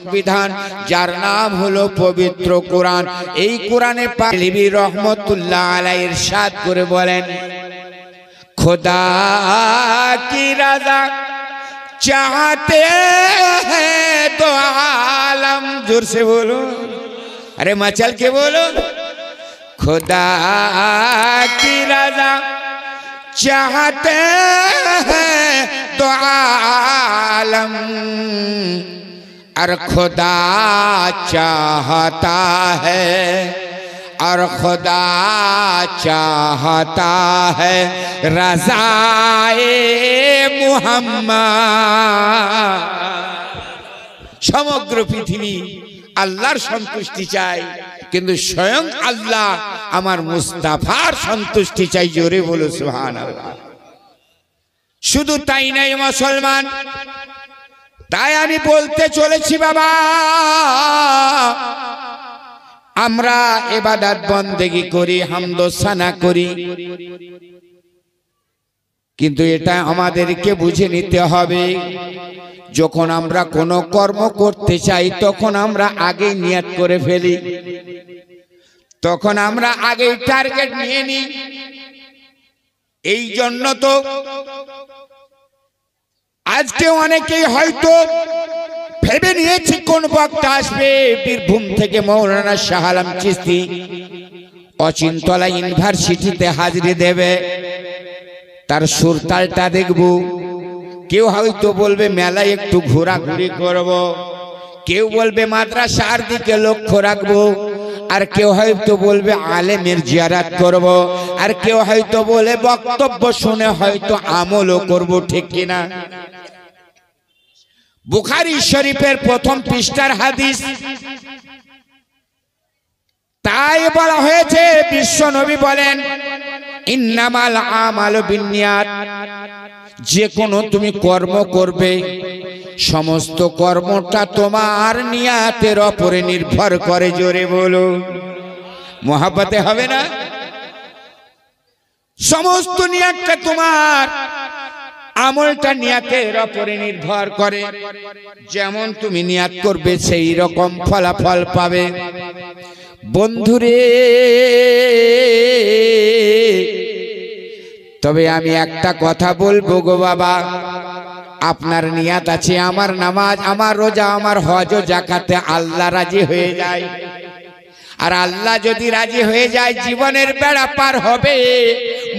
সংবিধান, যার নাম হলো পবিত্র কোরআন। এই কোরআনে পাক লিবি রহমতুল্লাহ আলাইহি ইরশাদ করে বলেন, खुदा की रज़ा चाहते हैं तो आलम, जोर से बोलो, अरे मचल के बोलो, खुदा की रज़ा चाहते हैं तो आलम, और खुदा चाहता है, और खुदा चाहता है रज़ाए मुहम्मद। সমগ্র পৃথিবী আল্লাহর সন্তুষ্টি চায়, কিন্তু স্বয়ং আল্লাহ আমার মুস্তাফার সন্তুষ্টি চাই। জোরে বলো সুবহানাল্লাহ। শুধু তাই নাই মুসলমান, তাই আমি বলতে চলেছি বাবা, আমরা ইবাদত বন্দেগী করি, হামদ ও সানা করি, কিন্তু এটা আমাদেরকে বুঝে নিতে হবে, যখন আমরা কোনো কর্ম করতে চাই তখন আমরা আগেই নিয়ত করে ফেলি, তখন আমরা আগেই টার্গেট নিয়ে নিই। এই জন্য তো আজকে অনেকেই হয়তো ভেবে নিয়েছি কোন বক্তা আসবে বীরভূম থেকে, মৌলানা শাহ আলম চিশতি অচিন্তলা ইউনিভার্সিটিতে হাজিরি দেবে, তার সুরতালটা দেখব। কেউ হয়তো বলবে মেলায় একটু ঘোরাঘুরি করব, কেউ বলবে মাদ্রাসার দিকে লক্ষ্য রাখবো, আর কেউ হয়তো বলবে আলেমের জিয়ারত করব, আর কেউ হয়তো বলে বক্তব্য শুনে হয়তো আমলও করব, ঠিক কিনা? বুখারী শরীফের প্রথম পৃষ্ঠার হাদিস, তাই বলা হয়েছে, বিশ্ব নবী বলেন ইন্নামাল আমালু বিন্নিয়াত, যে কোনো তুমি কর্ম করবে সমস্ত কর্মটা তোমার নিয়াতের উপরে নির্ভর করে। জোরে বলো, মুহাব্বতে হবে না? সমস্ত নিয়াতটা তোমার, আমলটা নিয়াতের উপরে নির্ভর করে। যেমন তুমি নিয়াত করবে সেই রকম ফলাফল পাবে। বন্ধুরে, তবে আমি একটা কথা বলবো গো বাবা, আপনার নিয়াত আছে আমার নামাজ, আমার রোজা, আমার হজ ও যাকাতে আল্লাহ রাজি হয়ে যায়, আর আল্লাহ যদি রাজি হয়ে যায় জীবনের বেড়া পার হবে,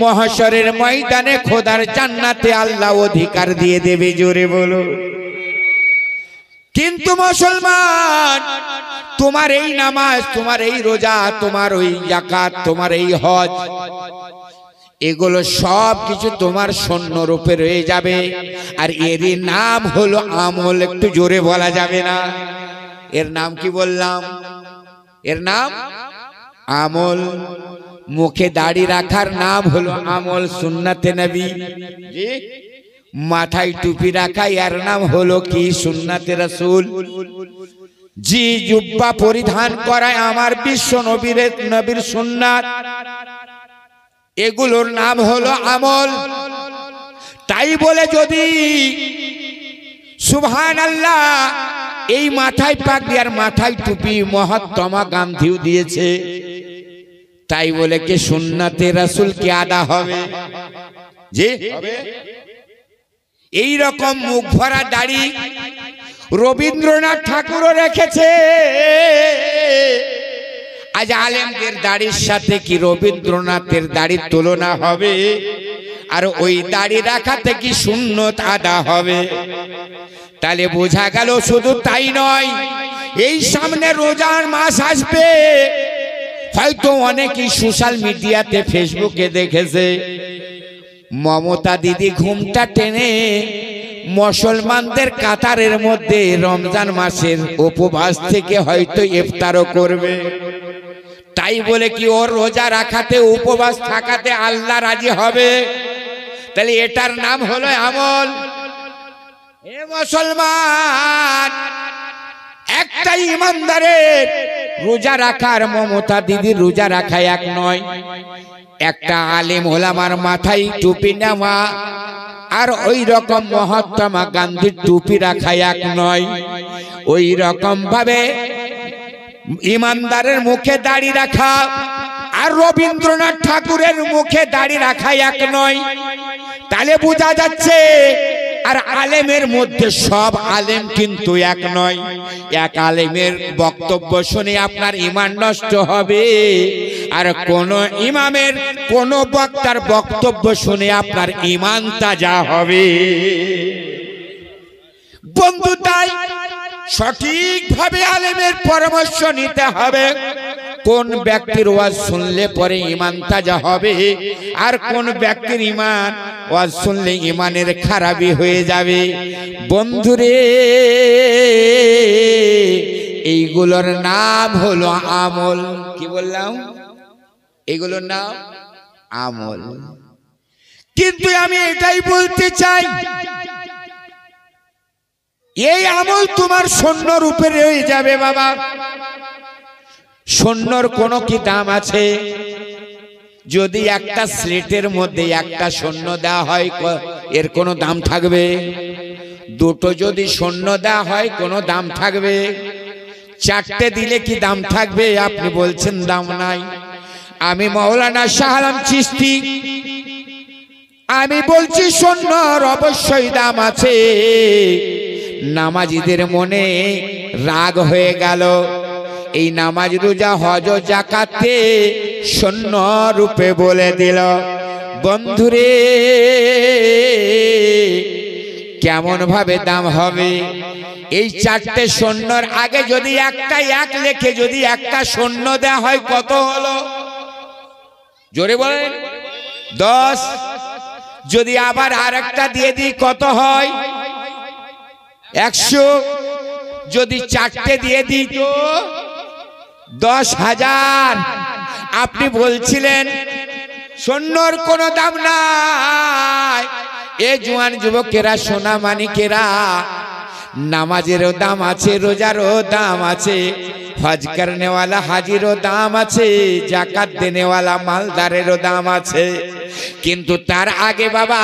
মহশরের ময়দানে খোদার জান্নাতে আল্লাহ অধিকার দিয়ে দেবে। জোরে বলো। কিন্তু মুসলমান, তোমার এই নামাজ, তোমার এই রোজা, তোমার ওই যাকাত, তোমার এই হজ, এগুলো সব কিছু তোমার সৈন্য রূপে রয়ে যাবে, আর এরই নাম হলো আমল। একটু জোরে বলা যাবে না? এর নাম কি বললাম? এর নাম আমল। মুখে দাড়ি রাখার নাম হলো আমল, সুন্নাতে নবী। জি, মাথায় টুপি রাখা, এর নাম হলো কি? সুন্নাতে রাসূল। জি, জুব্বা পরিধান করা আমার বিশ্ব নবীর সুন্নাত, এগুলোর নাম হলো আমল। তাই বলে যদি সুবহানাল্লাহ এই মাথায় পাগড়ি আর মাথায় টুপি মহাত্মা গান্ধীও দিয়েছে, তাই বলে কি সুন্নাতে রাসূল কি আদা হবে? জি হবে। এই রকম মুখ ভরা দাড়ি রবীন্দ্রনাথ ঠাকুরও রেখেছে। আজ আলেমদের দাড়ির সাথে কি রবীন্দ্রনাথের দাড়ির তুলনা হবে? আর ওই দাড়ি রাখাতে কি সুন্নত আদা হবে? তাহলে বোঝা গেল শুধু তাই নয়, এই সামনে রোজার মাস আসবে, হয়তো অনেকেই সোশ্যাল মিডিয়াতে ফেসবুকে দেখেছে মমতা দিদি ঘুমটা টেনে মুসলমানদের কাতারের মধ্যে রমজান মাসের উপবাস থেকে হয়তো ইফতারও করবে। তাই বলে কি ওর রোজা রাখাতে, উপবাস থাকাতে আল্লাহ রাজি হবে? তাহলে এটার নাম হলো আমল। এ মুসলমান, একটা ইমানদারের রোজা রাখার, মমতা দিদির রোজা রাখা এক নয়। একটা আলেম ওলামার মাথায় টুপি নেওয়া আর ওই রকম মহাত্মা গান্ধীর টুপি রাখা এক নয়। ওই রকম ভাবে ইমানদারের মুখে দাড়ি রাখা আর রবীন্দ্রনাথ ঠাকুরের মুখে দাড়ি রাখা এক নয়। তাহলে বোঝা যাচ্ছে আর আলেমের মধ্যে সব আলেম কিন্তু এক নয়। এক আলেমের বক্তব্য শুনে আপনার ঈমান নষ্ট হবে, আর কোন ইমামের কোন বক্তার বক্তব্য শুনে আপনার ঈমান তাজা হবে। বন্ধু, তাই সঠিকভাবে আলেমের পরামর্শ নিতে হবে। কোন ব্যক্তির ওয়াজ শুনলে পরে ঈমান তাজা হবে, আর কোন ব্যক্তির ঈমান ওয়াজ শুনলে ঈমানের খারাপি হয়ে যাবে। বন্ধুরে, এইগুলোর নাম হলো আমল। কি বললাম? এগুলোর নাম আমল। কিন্তু আমি এটাই বলতে চাই, এই আমল তোমার শূন্য রূপে রয়ে যাবে বাবা। শূন্যর কোনো কি দাম আছে? যদি একটা স্লেটের মধ্যে একটা শূন্য দেওয়া হয়, এর কোনো দাম থাকবে? দুটো যদি শূন্য দেওয়া হয়, কোনো দাম থাকবে? চারটে দিলে কি দাম থাকবে? আপনি বলছেন দাম নাই। আমি মাওলানা শাহ আলম চিশতি, আমি বলছি শূন্যর অবশ্যই দাম আছে। নামাজিদের মনে রাগ হয়ে গেল, এই নামাজ রোজা হজ যাকাতে শূন্য রূপে বলে দিল। বন্ধুরে, কেমন ভাবে দাম হবে? এই চারটে শূন্যর আগে যদি একটা এক লেখে যদি একটা শূন্য দেয়া হয়, কত হলো? জোরে বলেন। 10। যদি আবার আর একটা দিয়ে দিই, কত হয়? 100। যদি চারটে দিয়ে দিই তো 10,000। আপনি বলছিলেন শূন্যর কোনো দাম নাই। এ জওয়ান যুবকেরা, সোনা মানিকেরা, নামাজেরও দাম আছে, রোজারও দাম আছে, হজ করনেওয়ালা হাজিরও দাম আছে, জাকাত দেনেওয়ালা মালদারেরও দাম আছে। কিন্তু তার আগে বাবা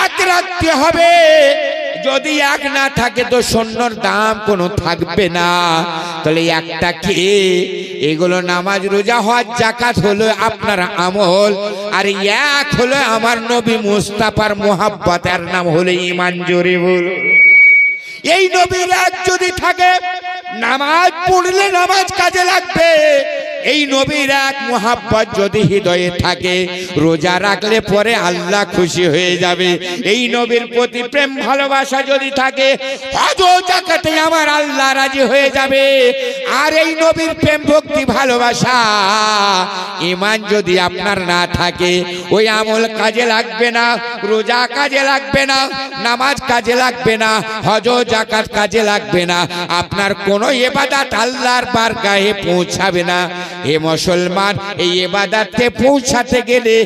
এক রাখতে হবে। যদি এক না থাকে তো শূন্যর দাম কোনো থাকবে না। তাহলে একটা কি? এগুলো নামাজ রোজা হজ জাকাত হলো আপনার আমল, আর এক হলো আমার নবী মুস্তাফার মোহাব্বতের নাম হলো ঈমান। জোরে বল। এই নবীর এক যদি থাকে, নামাজ পড়লে নামাজ কাজে লাগবে। এই নবীর এক মোহাব্বত যদি হৃদয়ে থাকে, রোজা রাখলে পরে আল্লাহ খুশি হয়ে যাবে। এই নবীর প্রতি প্রেম ভালোবাসা যদি থাকে, হজ যাকাতে আমার আল্লাহ রাজি হয়ে যাবে। আর এই নবীর প্রেম ভক্তি ভালোবাসা ঈমান যদি আপনার না থাকে, ওই আমল কাজে লাগবে না, রোজা কাজে লাগবে না, নামাজ কাজে লাগবে না, হজ যাকাত কাজে লাগবে না, আপনার কোনো ইবাদত আল্লাহর বারগাহে পৌঁছাবে না। হে মুসলমান, এই ইবাদতে পৌঁছাতে গেলে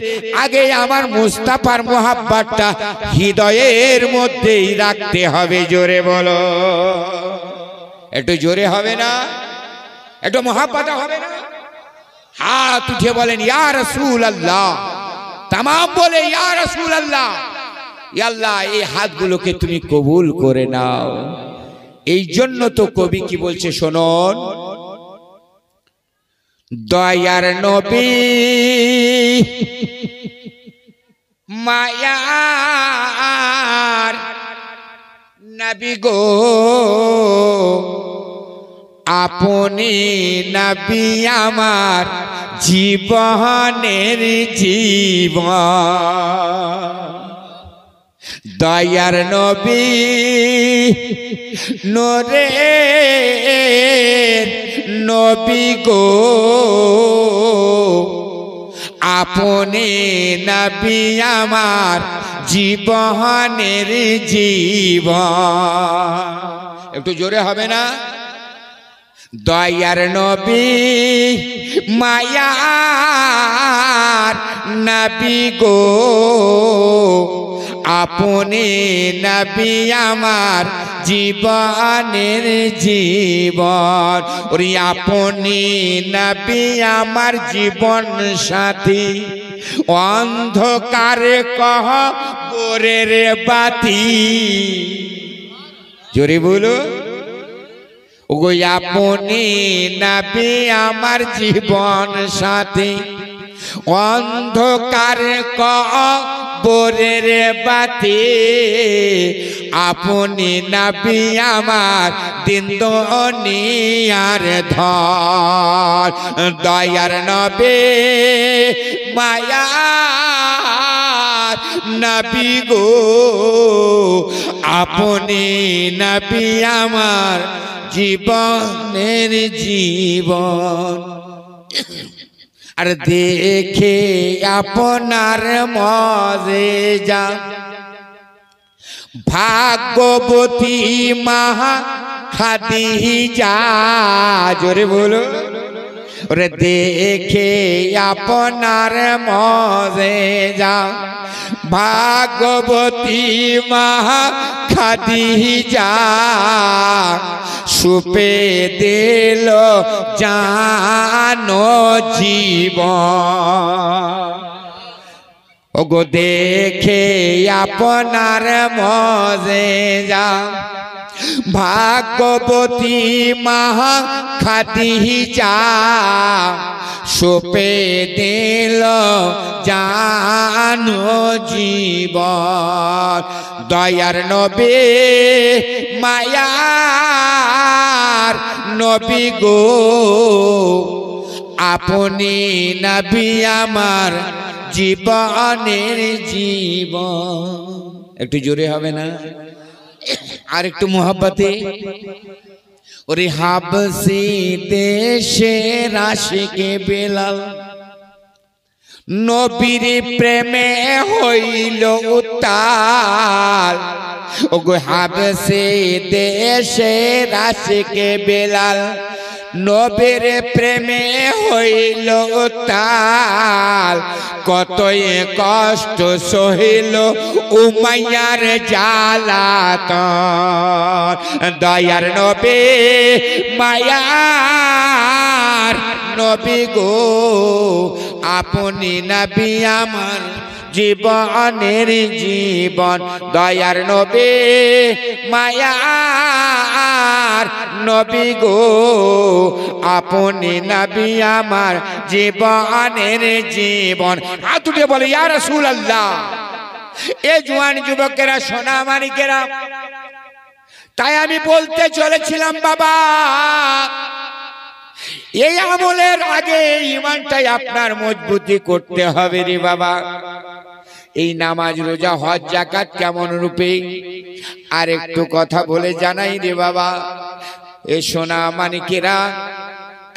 আগে আমার মুস্তাফার মোহাব্বতটা হৃদয়ের মধ্যেই রাখতে হবে। জোরে বলো। একটু জোরে হবে না? একটু মোহাব্বত হবে না? হাত উঠে বলেন ইয়া রাসূলুল্লাহ। তামাম বলে ইয়া রাসূলুল্লাহ। ইয়া আল্লাহ, এই হাতগুলোকে তুমি কবুল করে নাও। এই জন্য তো কবি কি বলছে শুনুন, দয়ার নবী মায়ার নবী গো, আপনি নবী আমার জীবনের জীবন। দয়ার নবী নূরের নবী গো, আপনি নবী আমার জীবনের জীবন। একটু জোরে হবে না? দয়ার নবী মায়ার নবী গো, আপনি নবী আমার জীবনের জীবন। ওরে আপনি নবী আমার জীবন সাথী, অন্ধকার কবরের বাতি। জোরে বলো। ওগো আপনি নবী আমার জীবন সাথী, অন্ধকার কবরের বাতি, আপনি নবী আমার দিন দুনিয়ার ধন, দয়ার নবী মায়ার নবী গো, আপনি নবী আমার জীবনের জীবন। আর দেখে আপনার মজেজা, ভাগ্যবতী মা খাদিজা, জোরে বলো, ওরে দেখে আপনার মজেজা, ভাগ্যবতী মা খাদিজা, সুপে দিল জানো জীবন। ওগো দেখে আপনার মজেজা, ভাগ্যবতী মা খাদিজা, সুপে দিল জানো জীবন। দয়ার নবী মায়ার নবী গো, আপনি নবী আমার জীবনের জীবন। একটু জোরে হবে না? আর একটু মোহাব্বতে। ওরে হাবসি দেশের আশিকে বেলাল, নবীর প্রেমে হইল উত্তাল। ওগো হাবসি দেশের আশিকে বেলাল, নবীর প্রেমে হইল উত্তাল। কতই কষ্ট সহিল উমাইয়ার জ্বালাতন, দয়ার নবী মায়ার নবী গো, আপনি নবী আমার জীবনের জীবন। দয়ার নবী মায়ার নবী গো, আপনি নবী আমার জীবনের জীবন। হাত উঠে বলে ইয়া রাসূলুল্লাহ। এ জওয়ান যুবকেরা, সোনা মানিকেরা, তাই আমি বলতে চলেছিলাম বাবা, এই আমলের আগে ঈমানটাই আপনার মজবুতি করতে হবে রে বাবা। এই নামাজ রোজা হজ যাকাত কেমন রূপে, আর একটু কথা বলে জানাই রে বাবা। এ সোনা মানিকেরা,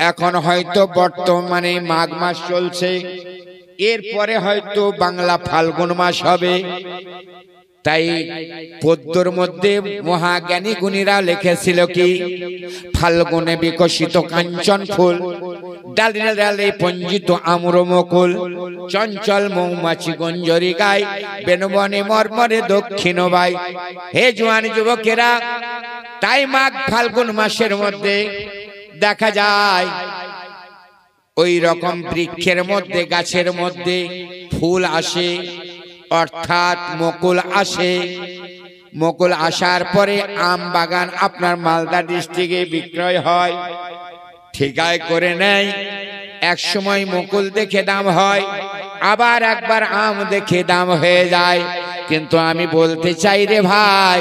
এখন হয়তো বর্তমানে মাঘ মাস চলছে, এরপরে হয়তো বাংলা ফাল্গুন মাস হবে। তাই পদ্মর মধ্যে মহাজ্ঞানী গুণীরা লিখেছিল কি, ফাল্গুনে বিকশিত কাঞ্চন ফুল, ডালে ডালে পঞ্জিত আম্র মুকুল, চঞ্চল মৌমাছি গঞ্জরি গায়, বেনবনে মর্মরে দক্ষিণ বাই। হে জওয়ান যুবকেরা, তাই মাঘ ফাল্গুন মাসের মধ্যে দেখা যায় ওই রকম বৃক্ষের মধ্যে, গাছের মধ্যে ফুল আসে, অর্থাৎ মুকুল আসে। মুকুল আসার পরে আম বাগান আপনার মালদা ডিস্ট্রিক্টে বিক্রয় হয়, ঠিকায় করে নেয়। এক সময় মুকুল দেখে দাম হয়, আবার একবার আম দেখে দাম হয়ে যায়। কিন্তু আমি বলতে চাই রে ভাই,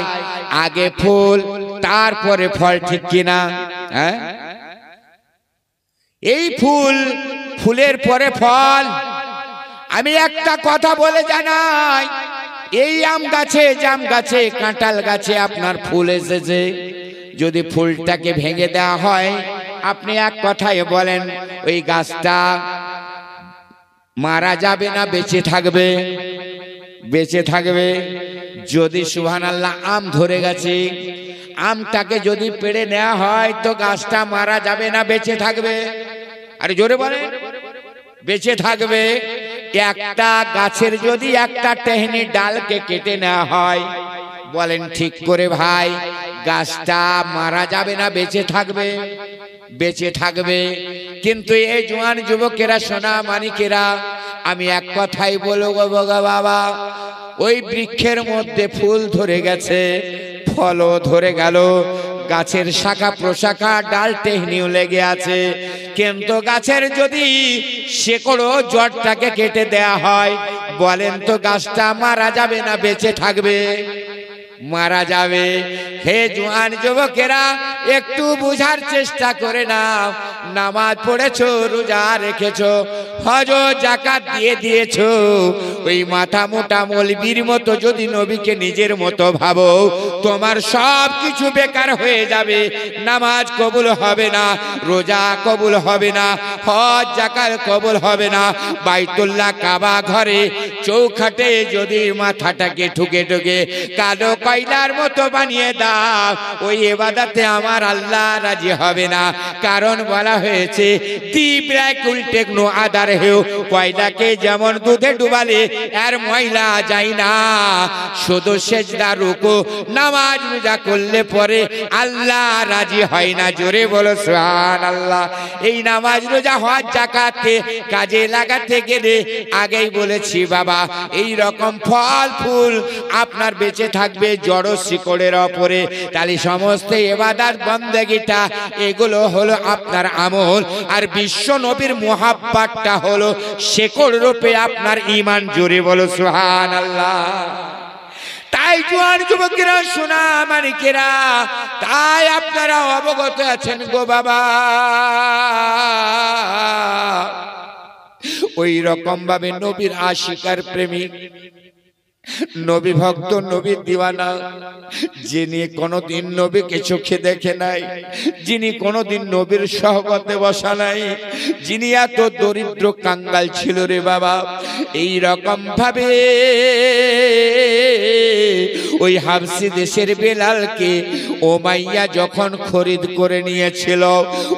আগে ফুল তারপরে ফল, ঠিক কিনা? হ্যাঁ, এই ফুল, ফুলের পরে ফল। আমি একটা কথা বলে জানাই, এই আম গাছে, জাম গাছে, কাঁঠাল গাছে আপনার ফুল এসেছে, যদি ফুলটাকে ভেঙে দেওয়া হয়, আপনি এক কথায় বলেন ওই গাছটা মারা যাবে না বেঁচে থাকবে? বেঁচে থাকবে। যদি সুবহানাল্লাহ আম ধরে গেছে, আমটাকে যদি পেড়ে নেওয়া হয় তো গাছটা মারা যাবে না বেঁচে থাকবে? আরে জোরে বলেন। বেঁচে থাকবে। একটা গাছের যদি একটা টেহনি ডালকে কেটে নেওয়া হয়, বলেন ঠিক করে ভাই, গাছটা মারা যাবে না বেঁচে থাকবে? বেঁচে থাকবে। কিন্তু এই জওয়ান যুবকেরা, সোনা মানিকেরা, আমি এক কথাই বলবো বাবা, ওই বৃক্ষের মধ্যে ফুল ধরে গেছে, ফলও ধরে গেল, গাছের শাখা প্রশাখা ডাল টেহনিও লেগে আছে, কিন্তু গাছের যদি শেকড় জড়টাকে কেটে দেয়া হয়, বলেন তো গাছটা মারা যাবে না বেঁচে থাকবে? মারা যাবে। হে জওয়ান যুবকেরা, একটু বুঝার চেষ্টা করে নাও। নামাজ পড়েছো, রোজা রেখেছো, হজ যাকাত দিয়ে দিয়েছো, ওই মাথা মোটা মৌলবীর মতো যদি নবীকে নিজের মতো ভাবো, তোমার সব কিছু বেকার হয়ে যাবে। নামাজ কবুল হবে না, রোজা কবুল হবে না, হজ যাকাত কবুল হবে না। বাইতুল্লাহ কাবা ঘরে চৌখাটে যদি মাথাটাকে ঠুকে ঠুকে কালো কয়লার মতো বানিয়ে দাও, ওই ইবাদতে আমার আল্লাহ রাজি হবে না। কারণ বলা হয়েছে, নো আদার হেও, কয়লাকে যেমন দুধে ডুবালে আর ময়লা যায় না, শুধু সেজদা রুকু নামাজ রোজা করলে পরে আল্লাহ রাজি হয় না। জোরে বলো সুবহানাল্লাহ। এই নামাজ রোজা হজ যাকাতকে কাজে লাগাতে গেলে আগেই বলেছি বাবা, এই রকম ফল ফুল আপনার বেঁচে থাকবে জড় শিকড়ের ওপরে। তাহলে সমস্ত ইবাদত বন্দেগিটা এগুলো হলো আপনার আমল, আর বিশ্ব নবীর মুহাব্বতটা হলো শেকড় রূপে আপনার ঈমান। জোরে বলো সুবহানাল্লাহ। তাই জওয়ান যুবকেরা, শোনা মানিকেরা, তাই আপনারা অবগত আছেন গো বাবা। ওই রকম ভাবে নবীর আশিকার প্রেমিক, নবী ভক্ত, নবীর দিওয়ানা, যিনি কোনদিন নবীকে চোখে দেখে নাই, যিনি কোনদিন নবীর সহবতে বসা নাই, যিনি এত দরিদ্র কাঙ্গাল ছিল রে বাবা, এই রকম ভাবে ওই হাবশী দেশের বেলালকে উমাইয়া যখন খরিদ করে নিয়েছিল,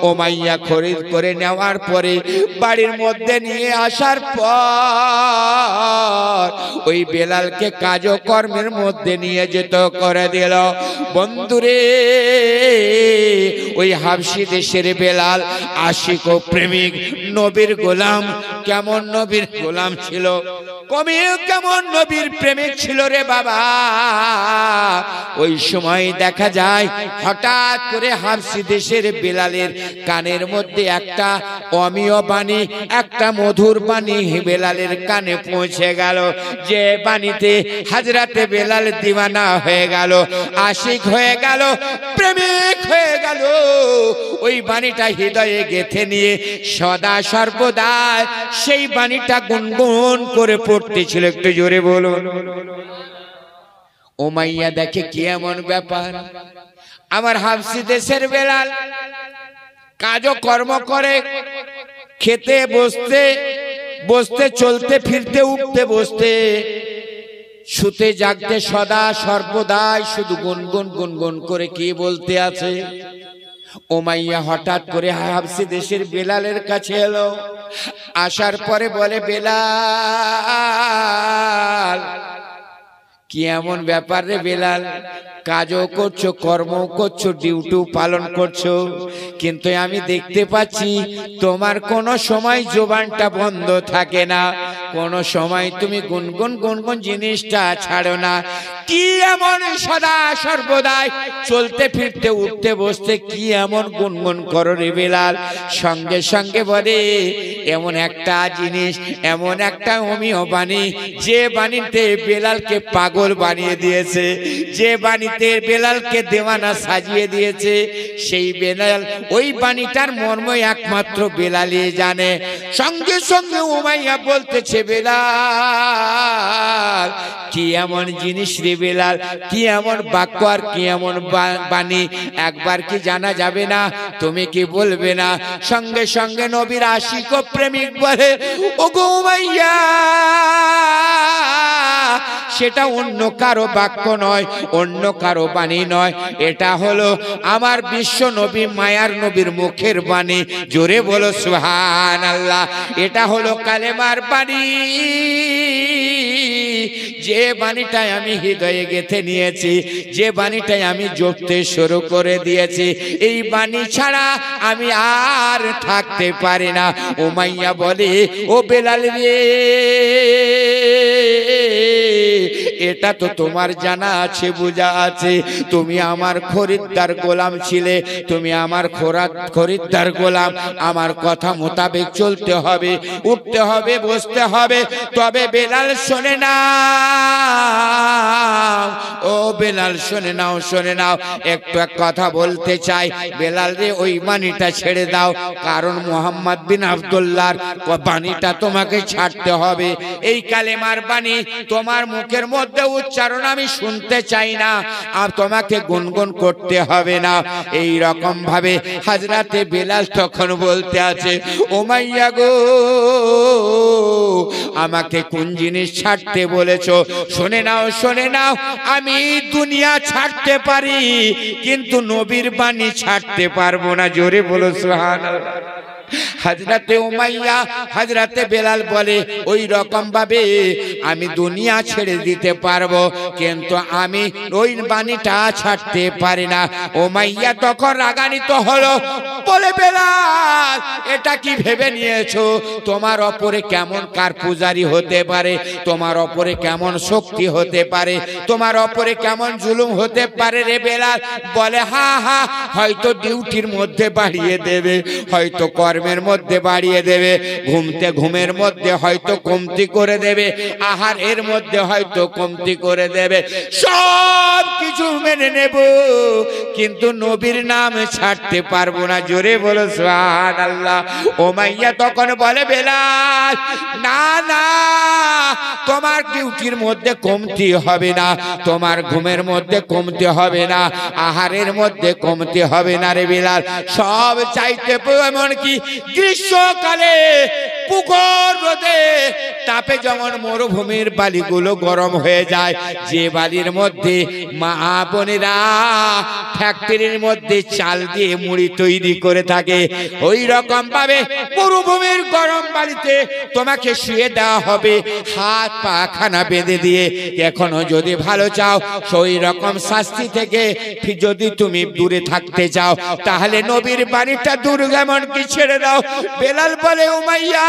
উমাইয়া খরিদ করে নেওয়ার পরে বাড়ির মধ্যে নিয়ে আসার পর ওই বেলালকে কাজকর্মের মধ্যে নিয়ে যেত করে দিল। বন্ধুরে, ওই হাবশী দেশের বেলাল আশিক ও প্রেমিক, নবীর গোলাম। কেমন নবীর গোলাম ছিল, কেমন নবীর প্রেমিক ছিল রে বাবা। ওই সময় দেখা যায় হঠাৎ করে হাবশী দেশের বেলালের কানের মধ্যে একটা অমীয় বাণী, একটা মধুর বাণী বেলালের কানে পৌঁছে গেল, যে বাণীতে হযরতে বেলাল দিওয়ানা হয়ে গেল, আশিক হয়ে গেল, প্রেমিক হয়ে গেল। ওই বাণীটা হৃদয়ে গেঁথে নিয়ে সদা সর্বদা সেই বাণীটা গুনগুন করে পড়তেছিল। একটু জোরে বলুন। উমাইয়া দেখে কি এমন ব্যাপার, আমার হাবশী দেশের বেলাল কাজকর্ম করে, খেতে বসতে বসতে, চলতে ফিরতে, উঠতে বসতে, শুতে জাগতে সদা সর্বদাই শুধু গুনগুন গুনগুন করে কি বলতে আছে। উমাইয়া হঠাৎ করে হাবশী দেশের বেলালের কাছে এলো, আসার পরে বলে, বেলাল কি এমন ব্যাপার রে বেলাল, কাজও করছো, কর্ম করছো, ডিউটি পালন করছো, কিন্তু আমি দেখতে পাচ্ছি তোমার কোনো সময় জবানটা বন্ধ থাকে না, কোনো সময় তুমি গুনগুন গুনগুন জিনিসটা ছাড়ো না। কি এমন সদা সর্বদাই চলতে ফিরতে উঠতে বসতে কি এমন গুনগুন করো রে বেলাল? সঙ্গে সঙ্গে বলে, এমন একটা জিনিস, এমন একটা অমীয় বাণী, যে বাণীতে বেলালকে পাগল বানিয়ে দিয়েছে, যে বাণীতে বেলালকে দেওয়ানা সাজিয়ে দিয়েছে, সেই বেলাল, ওই বাণীটার মর্ম একমাত্র বেলালই জানে। সঙ্গে সঙ্গে উমাইয়া বলতেছে, বেলাল কি এমন জিনিস রে বেলাল, কি এমন বাক্য আর কি এমন বাণী, একবার কি জানা যাবে না? তুমি কি বলবে না? সঙ্গে সঙ্গে নবীর আশিক ও প্রেমিক বলে, ওগো উমাইয়া, সেটা অন্য কারো বাক্য নয়, অন্য কারো বাণী নয়, এটা হলো আমার বিশ্ব নবী মায়ার নবীর মুখের বাণী। জোরে বলো সুবহানাল্লাহ। এটা হলো কালেমার বাণী, যে বাণীটাই আমি হৃদয়ে গেঁথে নিয়েছি, যে বাণীটাই আমি জপতে শুরু করে দিয়েছি, এই বাণী ছাড়া আমি আর থাকতে পারি না। উমাইয়া বলে, ও বেলাল রে, এটা তো তোমার জানা আছে, বোঝা আছে, তুমি আমার খরিদ্দার গোলাম ছিলে, তুমি আমার খরিদ্দার গোলাম, আমার কথা মোতাবেক চলতে হবে, উঠতে হবে, বসতে হবে। তবে বেলাল শোনে না, ও বেলাল শোনে নাও, শোনে নাও, একটু এক কথা বলতে চাই। বেলাল রে, ওই বাণীটা ছেড়ে দাও, কারণ মোহাম্মদ বিন আব্দুল্লাহর বাণীটা তোমাকে ছাড়তে হবে। এই কালেমার বাণী তোমার মুখের মধ্যে উচ্চারণ আমি শুনতে চাই না, আর তোমাকে গুনগুন করতে হবে না। এই রকম ভাবে হযরতে বেলাল তখন বলতে আছে, উমাইয়া গো, আমাকে কোন জিনিস ছাড়তে বলেছো? শুনে নাও, শুনে নাও, আমি দুনিয়া ছাড়তে পারি, কিন্তু নবীর বাণী ছাড়তে পারবো না। জোরে বলো সুবহানাল্লাহ। হযরতে উমাইয়া হযরতে বেলাল বলে, ওই রকম ভাবে আমি দুনিয়া ছেড়ে দিতে পারবো, কিন্তু আমি ওই বাণীটা ছাড়তে পারি না। উমাইয়া তখন রাগান্বিত হলো, বলে, বেলাল, এটা কি ভেবে নিয়েছো তোমার ওপরে কেমন কার পূজারি হতে পারে, তোমার ওপরে কেমন শক্তি হতে পারে, তোমার ওপরে কেমন জুলুম হতে পারে রে বেলাল? বলে, হা হা, হয়তো ডিউটির মধ্যে বাড়িয়ে দেবে, হয়তো কর্মের মধ্যে বাড়িয়ে দেবে, ঘুমের মধ্যে হয়তো কমতি করে দেবে, আহারের মধ্যে হয়তো কমতি করে দেবে, সব কিছু মেনে নেব, কিন্তু নবীর নাম ছাড়তে পারবো না। জোরে বলো সুবহানাল্লাহ। উমাইয়া তখন বলে, বেলাল, না না, তোমার ডিউটির মধ্যে কমতি হবে না, তোমার ঘুমের মধ্যে কমতি হবে না, আহারের মধ্যে কমতি হবে না রে বেলাল। সব চাইতে এমনকি গ্রীষ্মকালে পুকুর রোদে তাপে যেমন মরুভূমির বালিগুলো গরম হয়ে যায়, যে বালির মধ্যে মা বোনেরা ফ্যাক্টরির মধ্যে চাল দিয়ে মুড়ি তৈরি করে থাকে, ওই রকম ভাবে মরুভূমির গরম বালিতে তোমাকে শুয়ে দেওয়া হবে, হাত পা খানা বেঁধে দিয়ে। এখনো যদি ভালো চাও, সেই রকম শাস্তি থেকে যদি তুমি দূরে থাকতে চাও, তাহলে নবীর বাণীটা দূর এমনকি ছেড়ে দাও। বেলাল বলে, উমাইয়া,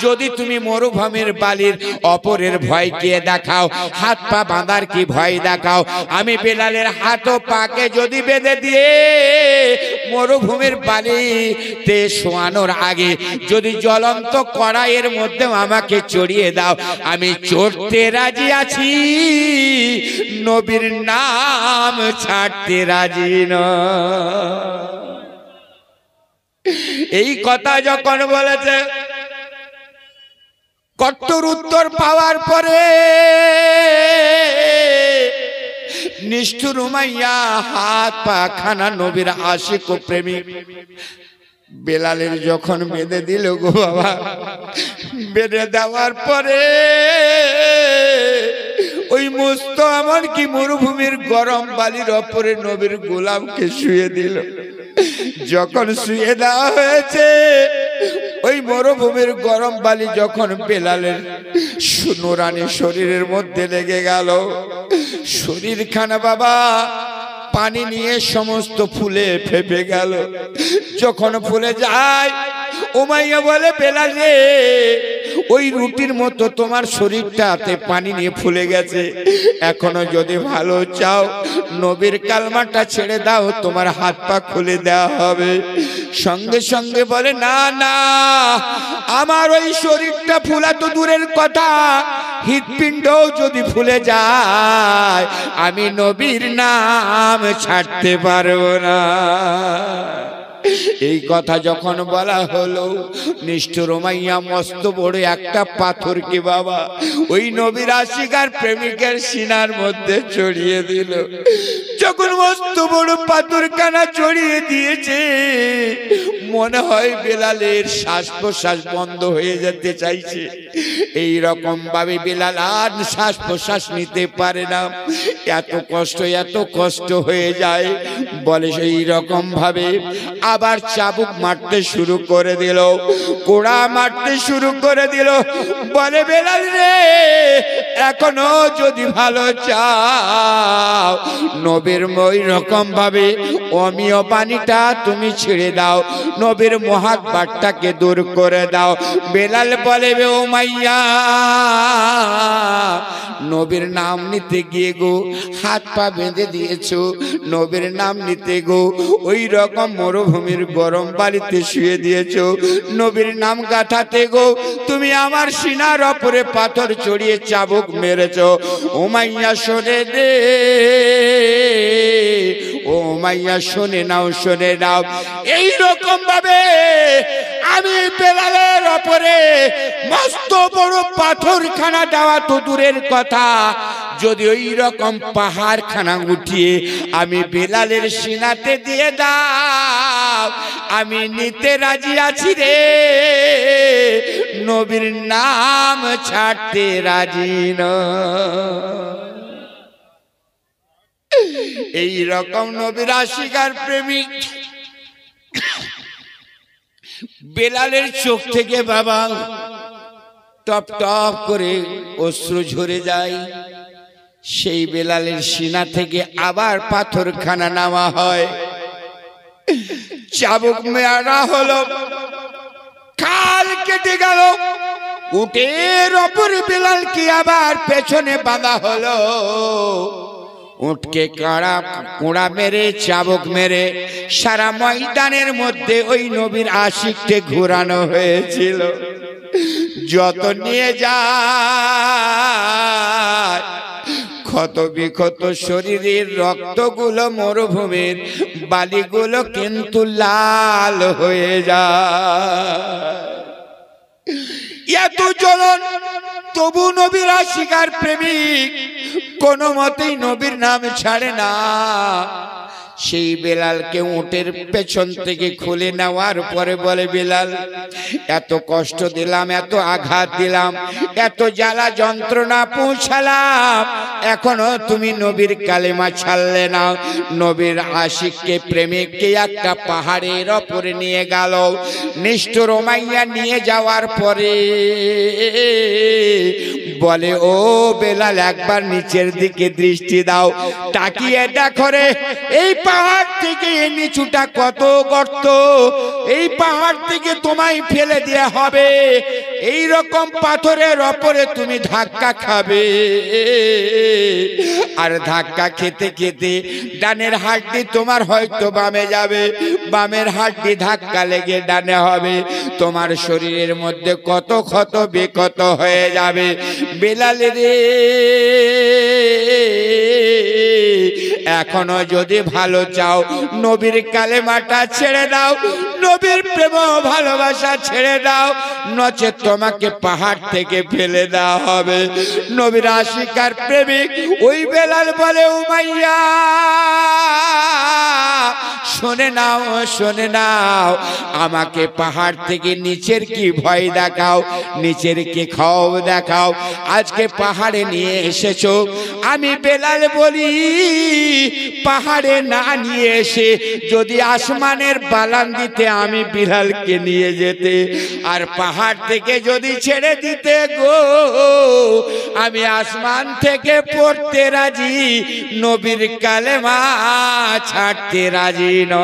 যদি তুমি মরুভূমির বালির অপরের ভয় কে দেখাও, হাত পা বাঁধার কি ভয় দেখাও, আমি বেলালের হাত ও পাকে যদি বেঁধে দিয়ে মরুভূমির বালিতে শোয়ানোর আগে যদি জ্বলন্ত কড়াইয়ের মধ্যে আমাকে চড়িয়ে দাও, আমি চড়তে রাজি আছি, নবীর নাম ছাড়তে রাজি নয়। এই কথা যখন বলেছে, কঠোর উত্তর পাওয়ার পরে নিষ্ঠুর উমাইয়া হাত পা খানা নবীর আশিক ও প্রেমিক বেলালের যখন বেঁধে দিল গো বাবা, বেঁধে দেওয়ার পরে ওই মস্ত এমনকি মরুভূমির গরম বালির ওপরে নবীর গোলামকে শুয়ে দিল। যখন শুয়ে দেওয়া হয়েছে, ওই মরুভূমির গরম বালি যখন বেলালের নুরানি শরীরের মধ্যে লেগে গেল, শরীরখানা বাবা পানি নিয়ে সমস্ত ফুলে ফেপে গেল। যখন ফুলে যায়, উমাইয়া বলে, বেলাল রে, ওই রুটির মতো তোমার শরীরটাতে পানি নিয়ে ফুলে গেছে, এখনো যদি ভালো চাও, নবীর কালমাটা ছেড়ে দাও, তোমার হাত পা খুলে দেওয়া হবে। সঙ্গে সঙ্গে বলে, না না, আমার ওই শরীরটা ফুলা তো দূরের কথা, হৃৎপিণ্ডও যদি ফুলে যায়, আমি নবীর নাম ছাড়তে পারবো না। এই কথা যখন বলা হলো, নিষ্ঠুর উমাইয়া মস্ত বড় একটা পাথর কি বাবা ওই নবীর আশিকার প্রেমিকের সিনার মধ্যে চড়িয়ে দিল। যখন মস্ত বড় পাথর কানা চড়িয়ে দিয়েছে, মনে হয় বেলালের শ্বাস প্রশ্বাস বন্ধ হয়ে যেতে চাইছে। এই রকম ভাবে বেলাল আর শ্বাস প্রশ্বাস নিতে পারে না, এত কষ্ট হয়ে যায়। বলে, সেই রকম ভাবে আবার চাবুক মারতে শুরু করে দিল, কোড়া মারতে শুরু করে দিল। বলে, বেলাল রে, এখনো যদি ভালো চাও নবীর ওই রকম ভাবে অমীয় বাণীটা তুমি ছেড়ে দাও, নবীর মহাব্বতটাকে দূর করে দাও। বেলাল বলে বে উমাইয়া, নবীর নাম নিতে গিয়ে গো হাত পা বেঁধে দিয়েছো, নবীর নাম নিতে গো ওই রকম মরুভূমির গরম বাড়িতে শুয়ে দিয়েছো, নবীর নাম গাঁথাতে গো তুমি আমার সিনার ওপরে পাথর চড়িয়ে চাবুক মেরেছো। উমাইয়া শোনে দে, ও উমাইয়া শোনে নাও, শোনে নাও। এই রকম ভাবে আমি বেলালের ওপরে মস্ত বড় পাথরখানা দেওয়া তো দূরের কথা, যদি ওই রকম পাহাড়খানা উঠিয়ে আমি বেলালের সিনাতে দিয়ে দাও আমি নিতে রাজি আছি রে, নবীর নাম ছাড়তে রাজি না। এই রকম নবীর আশিকার প্রেমিক বেলালের চোখ থেকে বাবা টপ টপ করে অশ্রু ঝরে যায়। সেই বেলালের সিনা থেকে আবার পাথরখানা নামা হয়, চাবুক মেরা হলো, খাল কেটে গেল, উটের ওপর বেলালকে আবার পেছনে বাঁধা হলো। উটকে কোড়া মেরে চাবুক মেরে সারা ময়দানের মধ্যে ওই নবীর আশিককে ঘোরানো হয়েছিল। যত নিয়ে যায় ক্ষত বিক্ষত শরীরের রক্তগুলো মরুভূমির বালিগুলো কিন্তু লাল হয়ে যায়। এত জ্বলন তবু নবীর আশিকার প্রেমিক কোন মতেই নবীর নাম ছাড়ে না। সেই বেলালকে উটের পেছন থেকে খুলে নেওয়ার পরে বলে, বেলাল এত কষ্ট দিলাম, এত আঘাত দিলাম, এত জ্বালা যন্ত্রণা পৌঁছালাম, এখনো তুমি নবীর কালেমা ছাড়লে না। নবীর আশিককে প্রেমিককে একটা পাহাড়ের ওপরে নিয়ে গেল। নিষ্ঠুর উমাইয়া নিয়ে যাওয়ার পরে বলে, ও বেলাল একবার নিচের দিকে দৃষ্টি দাও, তাকিয়ে দেখো রে এই পাহাড় থেকে নিচুটা কত গর্ত, এই পাহাড় থেকে তোমায় ফেলে দেয়া হবে, এই রকম পাথরের ওপরে তুমি ধাক্কা খাবে, আর ধাক্কা খেতে খেতে ডানের হাড্ডি তোমার হয়তো বামে যাবে, বামের হাড্ডি ধাক্কা লেগে ডানে হবে, তোমার শরীরের মধ্যে কত ক্ষত বিক্ষত হয়ে যাবে। বেলাল রে এখনো যদি ভালো চাও নবীর কালেমাটা ছেড়ে দাও, নবীর প্রেম ভালোবাসা ছেড়ে দাও, নচেত তোমাকে পাহাড় থেকে ফেলে দেওয়া হবে। নবীর আশিকার প্রেমিক ওই বেলাল বলে, উমাইয়া শুনে নাও, শুনে নাও, আমাকে পাহাড় থেকে নিচের কি ভয় দেখাও, নিচের কি খব দেখাও, আজকে পাহাড়ে নিয়ে এসেছো। আমি বেলাল বলি, পাহাড়ে না নিয়ে এসে যদি আসমানের বালান দিতে আমি বিলালকে নিয়ে যেতে, আর পাহাড় থেকে যদি ছেড়ে দিতে গো আমি আসমান থেকে পড়তে রাজি, নবীর কালেমা ছাড়তে রাজি নয়।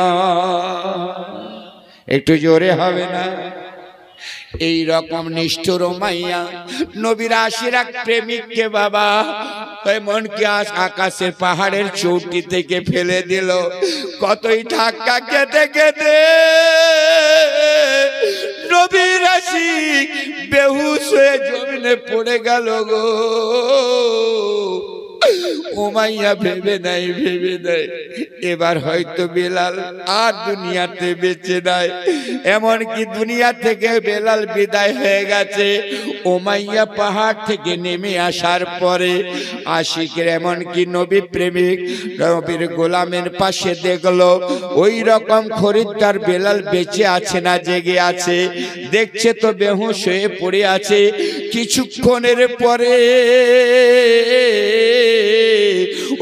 একটু জোরে হবে না? এই রকম নিষ্ঠুর উমাইয়া নবীর আশিক প্রেমিককে বাবা এমনকি আকাশের পাহাড়ের চৌকি থেকে ফেলে দিল। কতই ধাক্কা খেতে খেতে নবীর আশিক বেহুশ হয়ে জমিনে পড়ে গেল গো। উমাইয়া ভেবে নাই, ভেবে নাই এবার হয়তো বেলাল আর দুনিয়াতে বেঁচে নাই, এমনকি দুনিয়া থেকে বেলাল বিদায় হয়ে গেছে। উমাইয়া পাহাড় থেকে নেমে আসার পরে আশিকের এমনকি নবী প্রেমিক নবীর গোলামের পাশে দেখলো ওই রকম খরিদ্দার বেলাল বেঁচে আছে না জেগে আছে, দেখছে তো বেহুশ হয়ে পড়ে আছে। কিছুক্ষণের পরে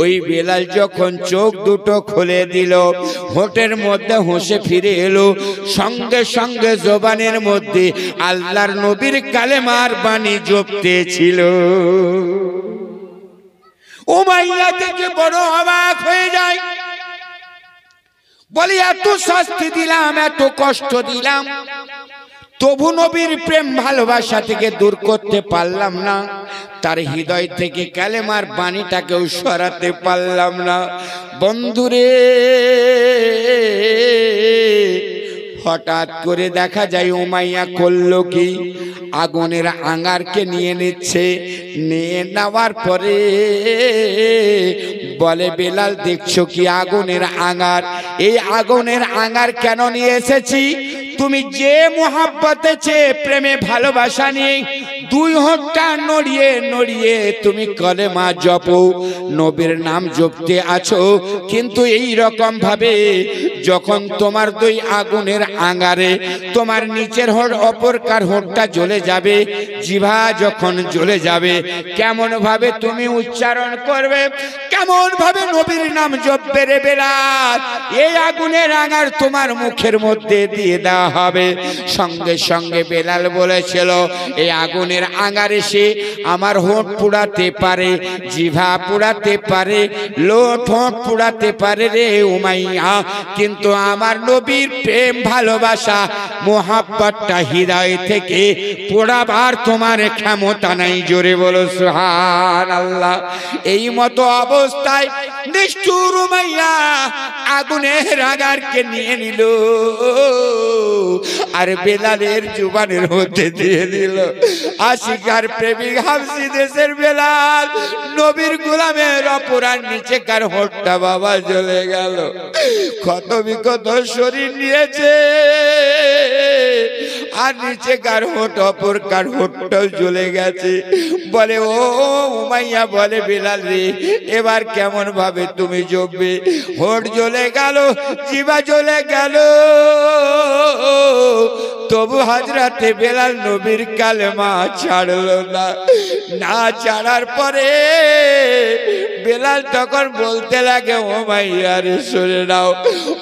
ওই বেলাল যখন চোখ দুটো খুলে দিল, হোটের মধ্যে হোঁশে ফিরে এলো, সঙ্গে সঙ্গে জবানের মধ্যে আল্লাহর নবীর কালেমার বাণী জপতেছিল। উমাইয়া থেকে বড় অবাক হয়ে যায়, বলি এত শাস্তি দিলাম, এত কষ্ট দিলাম, তবু নবীর প্রেম ভালোবাসা থেকে দূর করতে পারলাম না, তার হৃদয় থেকে কালেমার বাণীটাকেও সরাতে পারলাম না। বন্ধুরে, হঠাৎ করে দেখা যায় উমাইয়া করলো কি, আগুনের আঙ্গারকে নিয়ে নিচ্ছে। নিয়ে নেওয়ার পরে বলে, বেলাল দেখছো কি আগুনের আঙ্গার? এই আগুনের আঙ্গার কেন নিয়ে এসেছি? তুমি যে মোহাব্বতে চেয়ে প্রেমে ভালোবাসা নিয়ে দুই হাতটা নড়িয়ে নড়িয়ে তুমি কলেমা জপো, নবীর নাম জপতে আছো, কিন্তু এই রকম ভাবে যখন তোমার দুই আগুনের আঙ্গারে তোমার নিচের হোঁট অপরকার হোঁটটা জ্বলে যাবে, জিভা যখন জ্বলে যাবে, কেমন ভাবে তুমি উচ্চারণ করবে, কেমন ভাবে নবীর নাম জপবে রে বেলাল? এই আগুনের আঙ্গার তোমার মুখের মধ্যে দিয়ে দেওয়া হবে। সঙ্গে সঙ্গে বেলাল বলেছিল, এই আগুনের আঙ্গারে সে আমার হোঁট পুড়াতে পারে, জিভা পুড়াতে পারে, লোট হোঁট পুড়াতে পারে রে উমাইয়া, কিন্তু আমার নবীর প্রেম ভালোবাসা মোহাব্বতটা হৃদয় থেকে পোড়াবার তোমার ক্ষমতা নাই। জোরে বলো সুবহানাল্লাহ। এই মতো অবস্থায় নিষ্ঠুর উমাইয়া আগুনের আঙ্গারকে নিয়ে নিল আর বেলালের জুবানের মধ্যে দিয়ে দিল। আশিকার প্রেমিক হাবশি দেশের বেলাল নবীর গোলামের অপরার নিচে কার হোঁটটা বাবা জ্বলে গেল। ক্ষত বিক্ষত শরীর নিয়েছে আর নিচে কার হোঁট অপর কার হোঁটটাও জ্বলে গেছে। বলে, ও উমাইয়া বলে, বেলাল রে, এবার কেমন ভাবে তুমি জপবে? হোঁট জ্বলে গেল, জিভা জ্বলে গেল, তবু হযরতে বেলাল নবীর কালেমা ছাড়লো না। না ছাড়ার পরে বেলাল তখন বলতে লাগে, উমাইয়া রে শুনে নাও,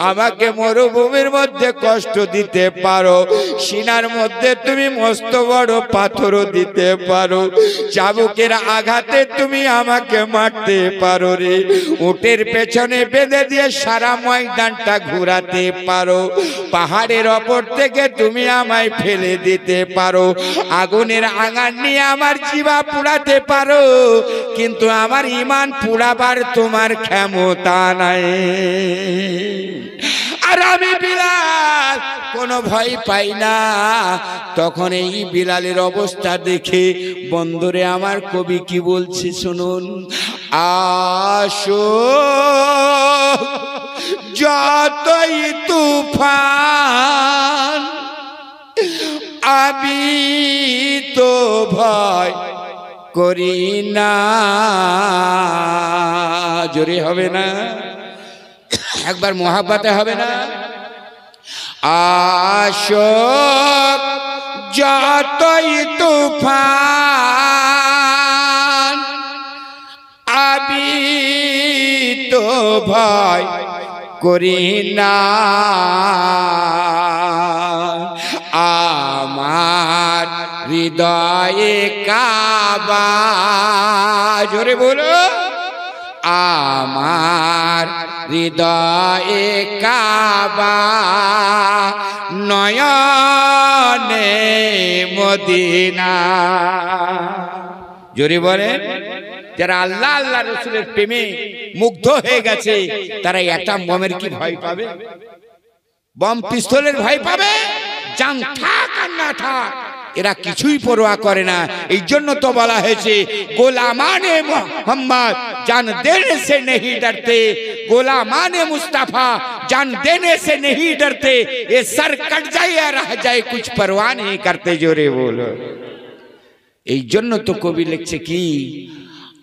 আমাকে মরুভূমির মধ্যে কষ্ট দিতে পারো, সিনার মধ্যে তুমি মস্ত বড় পাথরও দিতে পারো, চাবুকের আঘাতে তুমি আমাকে মারতে পারো রে, উটের পেছনে বেঁধে দিয়ে সারা ময়দানটা ঘুরাতে পারো, পাহাড়ের ওপর থেকে তুমি আমায় ফেলে দিতে পারো, আগুনের আঙ্গার নিয়ে আমার জিভা পুড়াতে পারো, কিন্তু আমার ঈমান পুড়াবার তোমার ক্ষমতা নাই। আর আমি বিলাল কোনো ভয় পাই না। তখন এই বিলালের অবস্থা দেখে বন্ধুরে আমার কবি কি বলছে শুনুন। আসো যতই তুফান, আমি তো ভয় করি না। জোরে হবে না? একবার মোহাব্বতে হবে না? আসো যতই তুফান, আমি তো ভয় করি না। আমার হৃদয়ে কাবা, জোরে বলো, আমার হৃদয়ে কাবা, নয়নে মদিনা। জোরে বলেন। যারা আল্লাহ আল্লাহ রাসূলের প্রেমে মুগ্ধ হয়ে গেছে তারা অ্যাটম বোমের কি ভয় পাবে? বম পিস্তলের ভয় পাবে? জান থাক আর না থাক, এরা কিছুই পরোয়া করে না। এই জন্য তো বলা হয়েছে, গোলামানে মোহাম্মদ জান দেনে সে नहीं डरते, গোলামানে মুস্তাফা জান দেনে সে नहीं डरते, ये सर कट जाए या रह जाए कुछ परवाह नहीं करते। জোরে বলো। এই জন্য তো কবি লিখছে কি,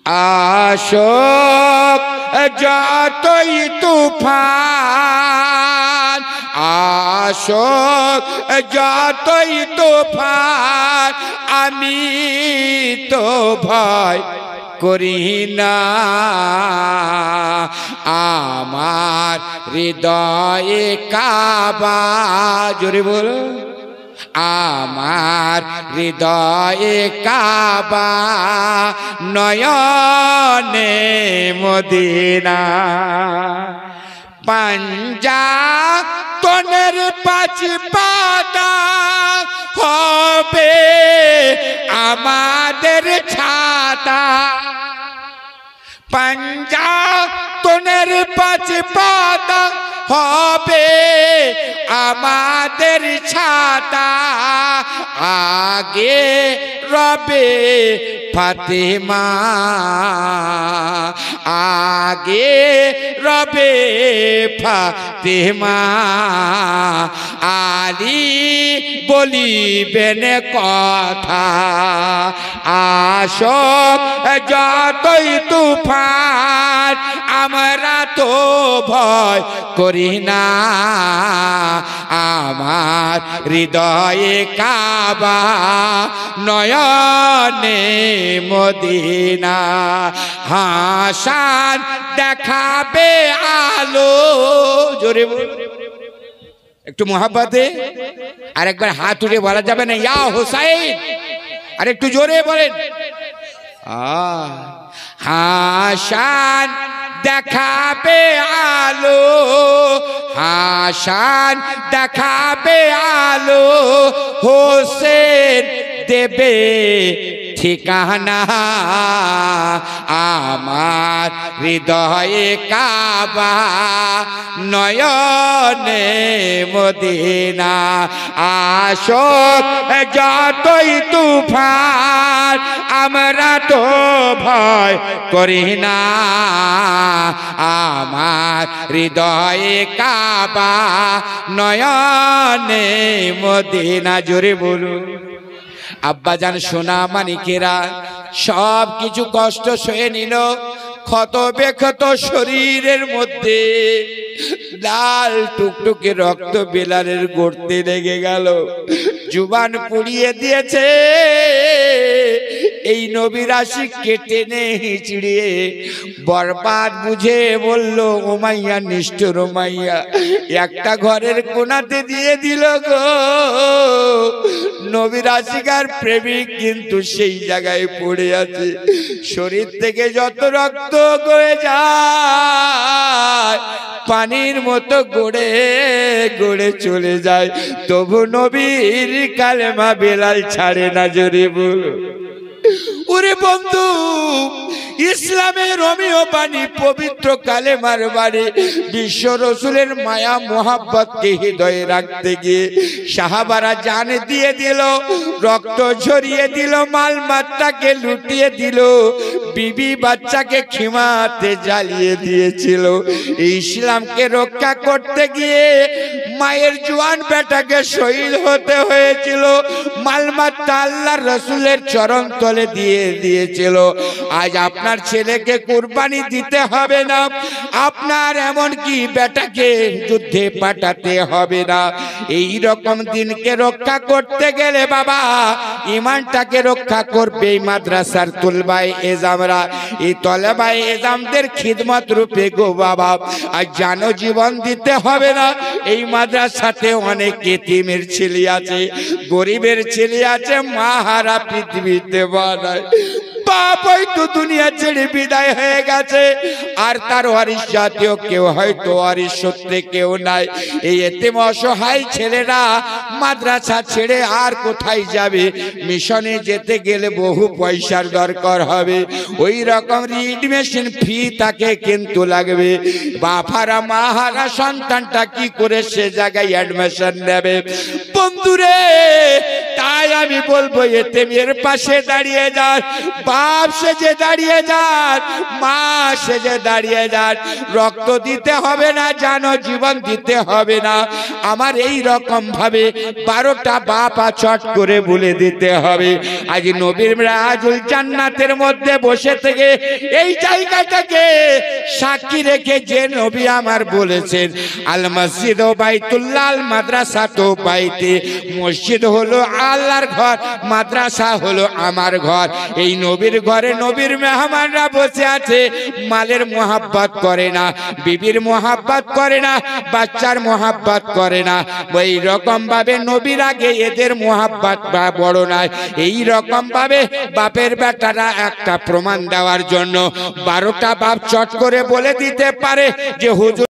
আসো যতই তুফান, আসো যতই তুফান, আমি তো ভয় করি না। আমার হৃদয়ে কাবা, জোরে বলো, আমার হৃদয়ে কাবা নয়নে মদিনা পাঞ্জাতনের পাঁচ পাতা হবে আমাদের ছাতা পাঞ্জাতনের পাঁচ পাতা হবে আমাদের ছাতা আগে রবে ফাতেমা আগে রবে ফাতেমা আলী বলিবেন কথা আশোক যতই তুফান আমরা তো ভয় করি না আমার হৃদয়ে কাবা নয়নে মদিনা হাসান দেখাবে আলো জোরে একটু মোহাব্বতে আর একবার হাত উঠে বলা যাবে না ইয়া হোসাইন আর একটু জোরে বলেন হাসান দেখাবে আলো হাসান দেখাবে আলো হোসেন দেবে ঠিকানা আমার হৃদয়ে কাবা নয়নে মদিনা আশোক যতই তুফান আমরা তো ভয় করি না আমার হৃদয়ে কাবা নয়নে মদিনা জোরে বলুন আব্বাজান সোনা মানিকেরা সব কিছু কষ্ট সয়ে নিল ক্ষত বেক্ষত শরীরের মধ্যে লাল টুকটুকে রক্ত বেলালের গড়তে লেগে গেল জুবান পুড়িয়ে দিয়েছে এই নবীর আশিককে টেনে হিচড়িয়ে বরবাদ বুঝে বলল উমাইয়া নিষ্ঠুর উমাইয়া একটা ঘরের কোণাতে দিয়ে দিল গো নবীর আশিকার প্রেমিক কিন্তু সেই জায়গায় পড়ে আছে শরীর থেকে যত রক্ত গড়ে যায় পানির মতো গড়ে গড়ে চলে যায় তবু নবীর কালেমা বেলাল ছাড়ে না জোরে বলো ওরে বন্ধু ইসলামের রোমিও বাণী পবিত্র কালেমার বাণী বিশ্ব রসুলের মায়া মোহাব্বতকে হৃদয়ে রাখতে গিয়ে সাহাবারা জান দিয়ে দিল রক্ত ঝরিয়ে দিল মাল মাত্রাকে লুটিয়ে দিল বিবি বাচ্চাকে খিমাতে জ্বালিয়ে দিয়েছিল ইসলামকে রক্ষা করতে গিয়ে মায়ের জোয়ান বেটাকে শহীদ হতে হয়েছিল মাল মাত্রা আল্লাহর রসুলের চরণ তলে দিয়ে দিয়েছিল আজ আপনার ছেলেকে কুরবানি দিতে হবে না আপনার এমন কি বেটাকে যুদ্ধে পাঠাতে হবে না এই রকম দিনকে রক্ষা করতে গেলে বাবা ঈমানটাকে রক্ষা করবে এই মাদ্রাসার তুলবায়ে এজামরা এই তলেবায়ে এজামদের খিদমত রূপে গো বাবা আর জানো জীবন দিতে হবে না এই মাদ্রাসাতে অনেক এতিমের ছেলে আছে গরিবের ছেলে আছে মা হারা পৃথিবীতে বানায় বাপ হয়তো দুনিয়া ছেড়ে বিদায় হয়ে গেছে আর তার ওয়ারিশ জাতীয় কেউ হয়তো ওয়ারিশ সূত্রে কেউ নাই এই এতিম অসহায় ছেলেরা মাদ্রাসা ছেড়ে আর কোথায় যাবে মিশনে যেতে গেলে বহু পয়সার দরকার হবে ওই রকম রিড মেশিন ফি তাকে কিন্তু লাগবে বাপারা মাহারা সন্তানটা কি করে সে জায়গায় অ্যাডমিশন নেবে বন্ধুরে তাই আমি বলবো এতিমের পাশে দাঁড়িয়ে যান বাপ সেজে দাঁড়িয়ে যান মা সেজে দাঁড়িয়ে যান রক্ত দিতে হবে না জানো জীবন দিতে হবে না আমার এই রকম ভাবে 12টা বাপা চট করে বলে দিতে হবে আজ নবীর রাজুল জান্নাতের মধ্যে বসে থেকে এই জায়গাটাকে সাক্ষী রেখে যে নবী আমার বলেছেন আল মসজিদ ও বাইতুল্লাহ আল মাদ্রাসা তো বাইতে, মসজিদ হলো আল্লাহর ঘর, মাদ্রাসা হলো আমার ঘর। এই নবীর ঘরে নবীর মেহমানরা বসে আছে, মালের মোহাব্বত করে না, বিবির মোহাব্বত করে না, বাচ্চার মোহাব্বত করে না। ওই রকম ভাবে নবীর আগে এদের মোহাব্বত বড় নয়। এই রকম ভাবে বাপের বেটারা একটা প্রমাণ দেওয়ার জন্য 12টা বাপ চট করে বলে দিতে পারে যে হুজুর